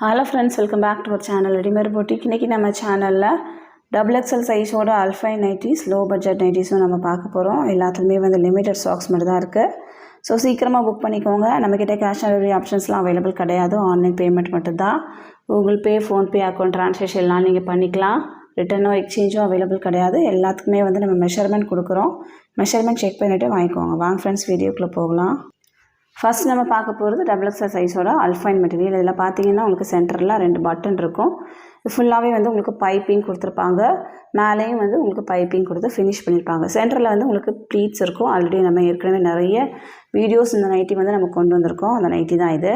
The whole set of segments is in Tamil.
Hello friends, welcome back to our channel readymade boutique. இன்றைக்கி நம்ம சேனலில் XXL சைஸோட அல்ஃபைன் நைட்டிஸ், லோ பட்ஜெட் நைட்டிஸும் நம்ம பார்க்க போகிறோம். எல்லாத்துலேயுமே வந்து லிமிட்டட் ஸ்டாக்ஸ் மட்டும் தான் இருக்குது. ஸோ சீக்கிரமாக புக் பண்ணிக்கோங்க. நம்மக்கிட்ட கேஷ் ஆன் டெலிவரி ஆப்ஷன்ஸ்லாம் அவைலபிள் கிடையாது. ஆன்லைன் பேமெண்ட் மட்டும்தான். Google Pay, PhonePe account translation எல்லாம் நீங்கள் பண்ணிக்கலாம். ரிட்டர்னோ எக்ஸ்சேஞ்சும் அவைலபிள் கிடையாது. எல்லாத்துக்குமே வந்து நம்ம மெஷர்மெண்ட் கொடுக்குறோம். மெஷர்மெண்ட் செக் பண்ணிவிட்டு வாங்கிக்கோங்க. வாங்க ஃப்ரெண்ட்ஸ், வீடியோக்குள்ளே போகலாம். ஃபஸ்ட் நம்ம பார்க்க போகிறது XXL சைஸோட அல்ஃபைன் மெட்டீரியல். இதில் பார்த்தீங்கன்னா உங்களுக்கு சென்டரில் 2 பட்டன் இருக்கும். இது ஃபுல்லாகவே வந்து உங்களுக்கு பைப்பிங் கொடுத்துருப்பாங்க. மேலேயும் வந்து உங்களுக்கு பைப்பிங் கொடுத்து ஃபினிஷ் பண்ணியிருப்பாங்க. சென்டரில் வந்து உங்களுக்கு ப்ளீட்ஸ் இருக்கும். ஆல்ரெடி நம்ம ஏற்கனவே நிறைய வீடியோஸ் இந்த நைட்டி வந்து நம்ம கொண்டு வந்திருக்கோம். அந்த நைட்டி தான் இது.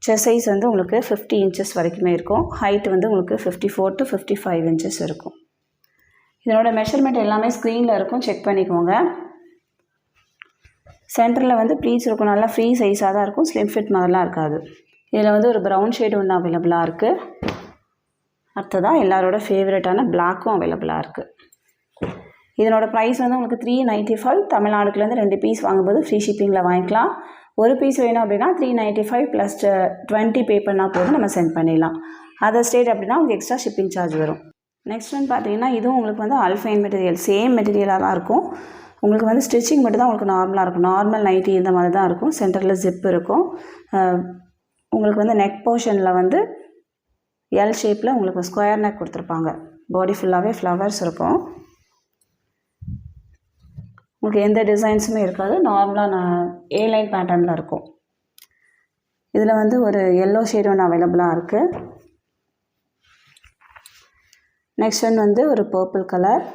செஸ்ட் சைஸ் வந்து உங்களுக்கு 50 இன்ச்சஸ் வரைக்குமே இருக்கும். ஹைட் வந்து உங்களுக்கு 54 to 55 இன்ச்சஸ் இருக்கும். இதனோட மெஷர்மெண்ட் எல்லாமே ஸ்க்ரீனில் இருக்கும், செக் பண்ணிக்கோங்க. சென்டரில் வந்து ப்ளீட்ஸ் இருக்கும். நல்லா ஃப்ரீ சைஸாக தான் இருக்கும். ஸ்லிம் ஃபிட் மாதிரிலாம் இருக்காது. இதில் வந்து ஒரு ப்ரௌன் ஷேடு ஒன்று அவைலபிளாக இருக்குது. அடுத்ததாக எல்லாரோட ஃபேவரட்டான பிளாக்கும் அவைலபிளாக இருக்குது. இதனோட ப்ரைஸ் வந்து உங்களுக்கு 395. தமிழ்நாடுக்குலேருந்து 2 பீஸ் வாங்கும்போது ஃப்ரீ ஷிப்பிங்கில் வாங்கிக்கலாம். ஒரு பீஸ் வேணும் அப்படின்னா 395 ப்ளஸ் 20 பே பண்ணால் போதும், நம்ம சென்ட் பண்ணிடலாம். அதர் ஸ்டேட் அப்படின்னா உங்களுக்கு எக்ஸ்ட்ரா ஷிப்பிங் சார்ஜ் வரும். நெக்ஸ்ட் வந்து பார்த்தீங்கன்னா இதுவும் உங்களுக்கு வந்து அல்ஃபைன் மெட்டீரியல், சேம் மெட்டீரியலாக தான் இருக்கும். உங்களுக்கு வந்து ஸ்டிச்சிங் மட்டும் தான் உங்களுக்கு நார்மலாக இருக்கும். நார்மல் நைட்டி இந்த மாதிரி தான் இருக்கும். சென்டரில் ஜிப் இருக்கும். உங்களுக்கு வந்து நெக் போர்ஷனில் வந்து எல் ஷேப்பில் உங்களுக்கு ஸ்கொயர் நெக் கொடுத்துருப்பாங்க. பாடி ஃபுல்லாகவே ஃப்ளவர்ஸ் இருக்கும். உங்களுக்கு எந்த டிசைன்ஸுமே இருக்காது. நார்மலாக ஏ லைன் பேட்டர்னில் இருக்கும். இதில் வந்து ஒரு எல்லோ ஷேடு ஒன்று அவைலபிளாக இருக்குது. நெக்ஸ்ட் ஒன் வந்து ஒரு பர்பிள் கலர்.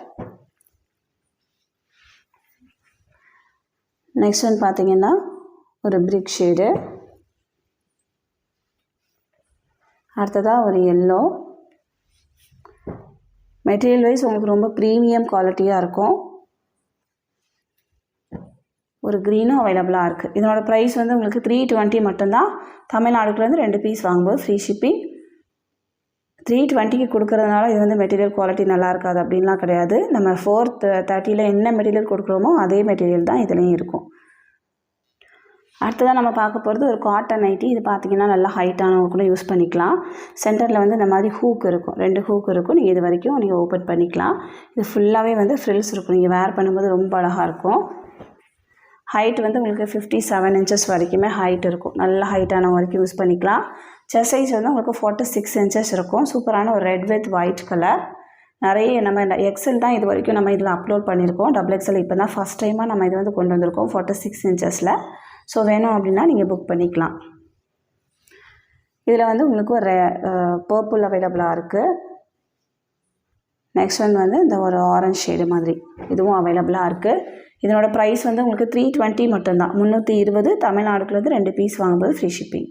நெக்ஸ்ட் ஒன் பார்த்தீங்கன்னா ஒரு பிரிக் ஷேடு. அடுத்ததாக ஒரு எல்லோ. மெட்டீரியல் வைஸ் உங்களுக்கு ரொம்ப ப்ரீமியம் குவாலிட்டியாக இருக்கும். ஒரு க்ரீனும் அவைலபிளாக இருக்குது. இதனோட ப்ரைஸ் வந்து உங்களுக்கு 320 மட்டும்தான். தமிழ்நாடுக்குலேருந்து 2 பீஸ் வாங்கும்போது ஃப்ரீ ஷிப்பிங். 320க்கு கொடுக்குறதுனால இது வந்து மெட்டீரியல் குவாலிட்டி நல்லா இருக்காது அப்படின்லாம் கிடையாது. நம்ம 430 என்ன மெட்டீரியல் கொடுக்குறோமோ அதே மெட்டீரியல் தான் இதுலேயும் இருக்கும். அடுத்ததாக நம்ம பார்க்க போகிறது ஒரு காட்டன் நைட்டி. இது பார்த்திங்கன்னா நல்லா ஹைட்டானவங்க கூட யூஸ் பண்ணிக்கலாம். சென்டரில் வந்து இந்த மாதிரி ஹூக் இருக்கும். 2 ஹூக் இருக்கும். நீங்கள் இது வரைக்கும் நீங்கள் ஓப்பன் பண்ணிக்கலாம். இது ஃபுல்லாகவே வந்து ஃப்ரில்ஸ் இருக்கும். நீங்கள் வேர் பண்ணும்போது ரொம்ப அழகாக இருக்கும். ஹைட் வந்து உங்களுக்கு 57 இன்ச்சஸ் வரைக்குமே ஹைட் இருக்கும். நல்ல ஹைட்டான வரைக்கும் யூஸ் பண்ணிக்கலாம். செஸ்ட் சைஸ் வந்து உங்களுக்கு 46 இன்ச்சஸ் இருக்கும். சூப்பரான ஒரு ரெட் வித் ஒயிட் கலர். நிறைய நம்ம எக்ஸல் தான் இது வரைக்கும் நம்ம இதில் அப்லோட் பண்ணியிருக்கோம். XXL இப்போ தான் ஃபஸ்ட் டைமாக நம்ம இது வந்து கொண்டு வந்திருக்கோம் 46 இன்ச்சஸில். ஸோ வேணும் அப்படின்னா நீங்கள் புக் பண்ணிக்கலாம். இதில் வந்து உங்களுக்கு ஒரு பர்பிள் அவைலபிளாக இருக்குது. நெக்ஸ்ட் ஒன் வந்து இந்த ஒரு ஆரஞ்ச் ஷேடு மாதிரி இதுவும் அவைலபிளாக இருக்குது. இதனோட ப்ரைஸ் வந்து உங்களுக்கு 320 மட்டும்தான். 320. தமிழ்நாடுக்குலேருந்து 2 பீஸ் வாங்கும்போது ஃப்ரீ ஷிப்பிங்.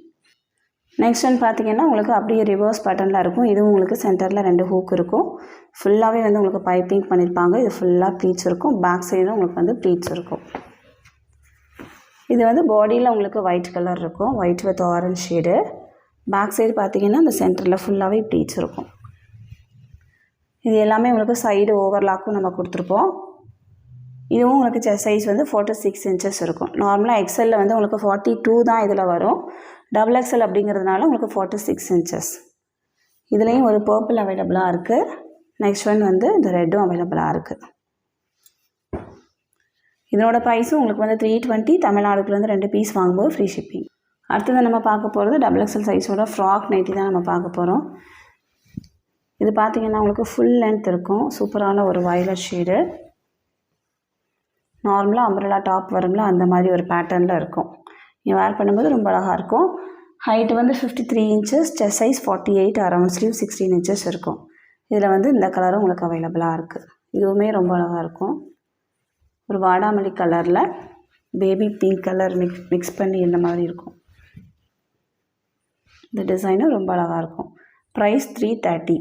நெக்ஸ்ட் ஒன் பார்த்தீங்கன்னா உங்களுக்கு அப்படியே ரிவர்ஸ் பேட்டர்னில் இருக்கும். இதுவும் உங்களுக்கு சென்டரில் 2 ஹூக் இருக்கும். ஃபுல்லாகவே வந்து உங்களுக்கு பைப்பிங் பண்ணியிருப்பாங்க. இது ஃபுல்லாக ப்ளீட்ஸ் இருக்கும். பேக் சைடும் உங்களுக்கு வந்து ப்ளீட்ஸ் இருக்கும். இது வந்து பாடியில் உங்களுக்கு ஒயிட் கலர் இருக்கும். White with orange shade. Back side பார்த்தீங்கன்னா இந்த சென்டரில் ஃபுல்லாகவே ப்ளீட்ஸ் இருக்கும். இது எல்லாமே உங்களுக்கு சைடு ஓவர்லாக்கும் நம்ம கொடுத்துருப்போம். இதுவும் உங்களுக்கு செஸ்ட் சைஸ் வந்து 46 இன்ச்சஸ் இருக்கும். நார்மலாக எக்ஸலில் வந்து உங்களுக்கு 42 தான் இதில் வரும். XXL அப்படிங்கிறதுனால உங்களுக்கு 46 இன்ச்சஸ். இதுலேயும் ஒரு பர்பிள் அவைலபிளாக இருக்குது. நெக்ஸ்ட் ஒன் வந்து இந்த ரெட்டும் அவைலபிளாக இருக்குது. இதனோட ப்ரைஸும் உங்களுக்கு வந்து 320. தமிழ்நாடுக்குலேருந்து 2 பீஸ் வாங்கும்போது ஃப்ரீ ஷிப்பிங். அடுத்தது நம்ம பார்க்க போகிறது XXL சைஸோட ஃப்ராக் நைட்டி தான் நம்ம பார்க்க போகிறோம். இது பார்த்திங்கன்னா உங்களுக்கு ஃபுல் லென்த் இருக்கும். சூப்பரான ஒரு வயலட் ஷேடு. நார்மலாக அம்பரலா டாப் வரும்ல, அந்த மாதிரி ஒரு பேட்டர்னில் இருக்கும். நீங்கள் வேர் பண்ணும்போது ரொம்ப அழகாக இருக்கும். ஹைட் வந்து 53 inches. Chest size 48. Around sleeve 16 inches இருக்கும். இதில் வந்து இந்த கலரும் உங்களுக்கு அவைலபிளாக இருக்குது. இதுவுமே ரொம்ப அழகாக இருக்கும். ஒரு வாடாமல்லி கலரில் பேபி பிங்க் கலர் மிக்ஸ் பண்ணி இந்த மாதிரி இருக்கும். இந்த டிசைனும் ரொம்ப அழகாக இருக்கும். ப்ரைஸ் 330.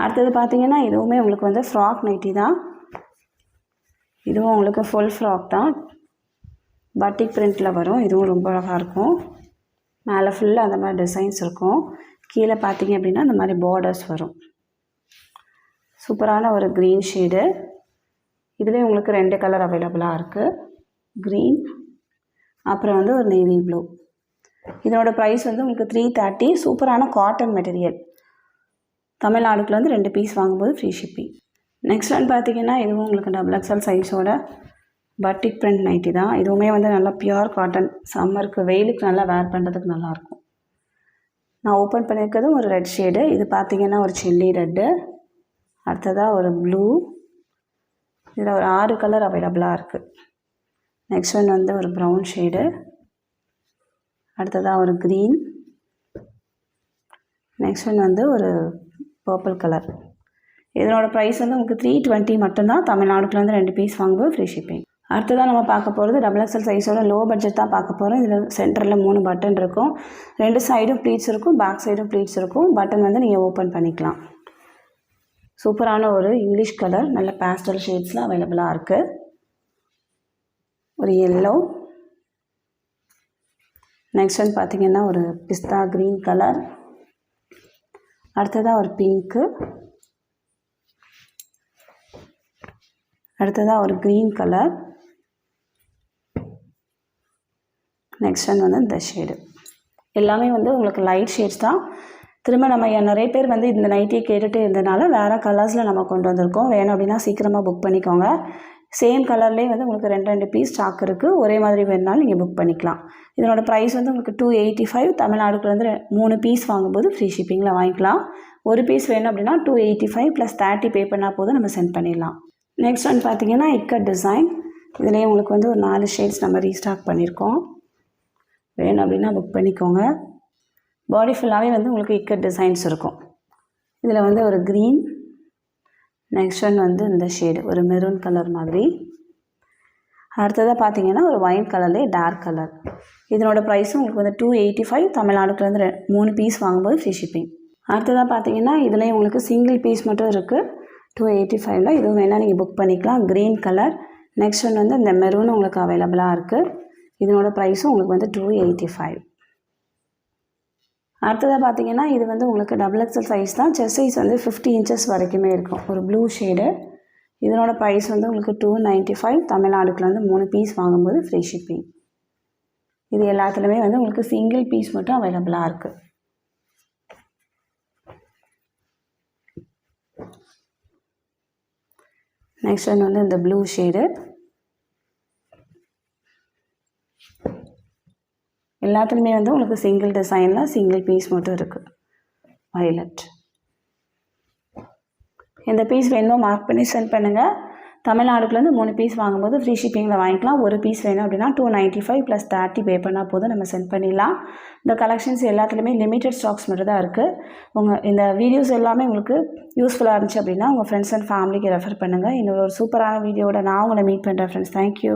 அடுத்தது பார்த்திங்கன்னா இதுவுமே உங்களுக்கு வந்து ஃப்ராக் நைட்டி தான். இதுவும் உங்களுக்கு ஃபுல் ஃப்ராக் தான். பட்டிக் பிரிண்டில் வரும். இதுவும் ரொம்ப அழகாக இருக்கும். மேலே ஃபுல்லாக அந்த மாதிரி டிசைன்ஸ் இருக்கும். கீழே பார்த்தீங்க அப்படின்னா அந்த மாதிரி பார்டர்ஸ் வரும். சூப்பரான ஒரு க்ரீன் ஷேடு. இதுலேயும் உங்களுக்கு 2 கலர் அவைலபிளாக இருக்குது. க்ரீன், அப்புறம் வந்து ஒரு நேவி ப்ளூ. இதனோட ப்ரைஸ் வந்து உங்களுக்கு 330. சூப்பரான காட்டன் மெட்டீரியல். தமிழ்நாடுக்குள்ள வந்து 2 பீஸ் வாங்கும்போது ஃப்ரீ ஷிப்பிங். நெக்ஸ்ட் ஒன் பார்த்தீங்கன்னா இதுவும் உங்களுக்கு XXL சைஸோட பட்டிக் பிரிண்ட் நைட்டி தான். இதுவுமே வந்து நல்லா பியூர் காட்டன். சம்மருக்கு வெயிலுக்கு நல்லா வேர் பண்ணுறதுக்கு நல்லாயிருக்கும். நான் ஓப்பன் பண்ணியிருக்கிறது ஒரு ரெட் ஷேடு. இது பார்த்தீங்கன்னா ஒரு சில்லி ரெட்டு, அடுத்ததாக ஒரு ப்ளூ, இதில் ஒரு 6 கலர் அவைலபிளாக இருக்குது. நெக்ஸ்ட் ஒன் வந்து ஒரு ப்ரௌன் ஷேடு, அடுத்ததாக ஒரு க்ரீன், நெக்ஸ்ட் ஒன் வந்து ஒரு பர்பிள் கலர். இதனோட ப்ரைஸ் வந்து உங்களுக்கு 320 மட்டும்தான். தமிழ்நாடுக்குள்ள வந்து 2 பீஸ் வாங்கும்போது ஃப்ரீ ஷிப்பிங். அடுத்ததான் நம்ம பார்க்க போகிறது XXL சைஸோட லோ பட்ஜெட் தான் பார்க்க போகிறோம். இதில் சென்டரில் 3 பட்டன் இருக்கும். 2 சைடும் ப்ளீட்ஸ் இருக்கும், பேக் சைடும் ப்ளீட்ஸ் இருக்கும். பட்டன் வந்து நீங்கள் ஓப்பன் பண்ணிக்கலாம். சூப்பரான ஒரு இங்கிலீஷ் கலர், நல்ல பேஸ்டல் ஷேட்ஸில் அவைலபிளாக இருக்குது. ஒரு எல்லோ, நெக்ஸ்ட் வந்து பார்த்திங்கன்னா ஒரு பிஸ்தா க்ரீன் கலர், அடுத்ததாக ஒரு பிங்க்கு, அடுத்ததாக ஒரு க்ரீன் கலர், நெக்ஸ்ட் ஒன் வந்து இந்த ஷேடு. எல்லாமே வந்து உங்களுக்கு லைட் ஷேட்ஸ் தான். திரும்ப நம்ம நிறைய பேர் வந்து இந்த நைட்டியை கேட்டுகிட்டே இருந்ததுனால வேறு கலர்ஸில் நம்ம கொண்டு வந்திருக்கோம். வேணும் அப்படின்னா சீக்கிரமாக புக் பண்ணிக்கோங்க. சேம் கலர்லேயே வந்து உங்களுக்கு 2 பீஸ் ஸ்டாக் இருக்குது. ஒரே மாதிரி வேணுனாலும் நீங்கள் புக் பண்ணிக்கலாம். இதனோட ப்ரைஸ் வந்து உங்களுக்கு 285. தமிழ்நாடுக்குள்ள வந்து 3 பீஸ் வாங்கும்போது ஃப்ரீ ஷிப்பிங்கில் வாங்கிக்கலாம். ஒரு பீஸ் வேணும் அப்படின்னா 285 + 30 பே பண்ணால் போதும், நம்ம சென்ட் பண்ணிடலாம். நெக்ஸ்ட் ஒன் பார்த்தீங்கன்னா இக்கட் டிசைன். இதுலேயே உங்களுக்கு வந்து ஒரு 4 ஷேட்ஸ் நம்ம ரீஸ்டாக் பண்ணியிருக்கோம். வேணும் அப்படின்னா புக் பண்ணிக்கோங்க. பாடி ஃபுல்லாகவே வந்து உங்களுக்கு இக்கட் டிசைன்ஸ் இருக்கும். இதில் வந்து ஒரு க்ரீன், நெக்ஸ்ட் ஒன் வந்து இந்த ஷேடு ஒரு மெரூன் கலர் மாதிரி, அடுத்ததாக பார்த்தீங்கன்னா ஒரு ஒயிட் கலர்லேயே டார்க் கலர். இதனோட ப்ரைஸும் உங்களுக்கு வந்து 285. தமிழ்நாடுக்குள்ள வந்து 3 பீஸ் வாங்கும்போது ஃப்ரீ ஷிப்பிங். அடுத்ததாக பார்த்தீங்கன்னா இதுலேயும் உங்களுக்கு சிங்கிள் பீஸ் மட்டும் இருக்குது 285. இதுவும் வேணால் நீங்கள் புக் பண்ணிக்கலாம். க்ரீன் கலர், நெக்ஸ்ட் ஒன் வந்து இந்த மெரூன் உங்களுக்கு அவைலபிளாக இருக்குது. இதனோட ப்ரைஸும் உங்களுக்கு வந்து 285. அடுத்ததாக பார்த்தீங்கன்னா இது வந்து உங்களுக்கு XXL சைஸ் தான். செஸ்ட் சைஸ் வந்து 50 இன்ச்சஸ் வரைக்குமே இருக்கும். ஒரு ப்ளூ ஷேடு. இதனோட ப்ரைஸ் வந்து உங்களுக்கு 295. தமிழ்நாடுக்குள்ள வந்து 3 பீஸ் வாங்கும்போது ஃப்ரீ ஷிப்பிங். இது எல்லாத்துலேயுமே வந்து உங்களுக்கு சிங்கிள் பீஸ் மட்டும் அவைலபிளாக இருக்குது. நெக்ஸ்ட் ஒன் வந்து இந்த ப்ளூ ஷேடு. எல்லாத்துலேயுமே வந்து உங்களுக்கு சிங்கிள் டிசைனில் சிங்கிள் பீஸ் மட்டும் இருக்குது. வயலட். இந்த பீஸ் வேணும் மார்க் பண்ணி சென்ட் பண்ணுங்கள். தமிழ்நாடுக்குலேருந்து 3 பீஸ் வாங்கும்போது ஃப்ரீ ஷிப்பிங்கில் வாங்கிக்கலாம். ஒரு பீஸ் வேணும் அப்படின்னா 295 + 30 பே பண்ணால் போதும், நம்ம சென்ட் பண்ணிடலாம். இந்த கலெக்ஷன்ஸ் எல்லாத்துலேயுமே லிமிட்டட் ஸ்டாக்ஸ் மட்டும் தான் இருக்குது. இந்த வீடியோஸ் எல்லாமே உங்களுக்கு யூஸ்ஃபுல்லாக இருந்துச்சு அப்படின்னா உங்கள் ஃப்ரெண்ட்ஸ் அண்ட் ஃபேமிலிக்கு ரெஃபர் பண்ணுங்கள். இன்னொரு சூப்பரான வீடியோட நான் உங்களை மீட் பண்ணுறேன் ஃப்ரெண்ட்ஸ். தேங்க்யூ.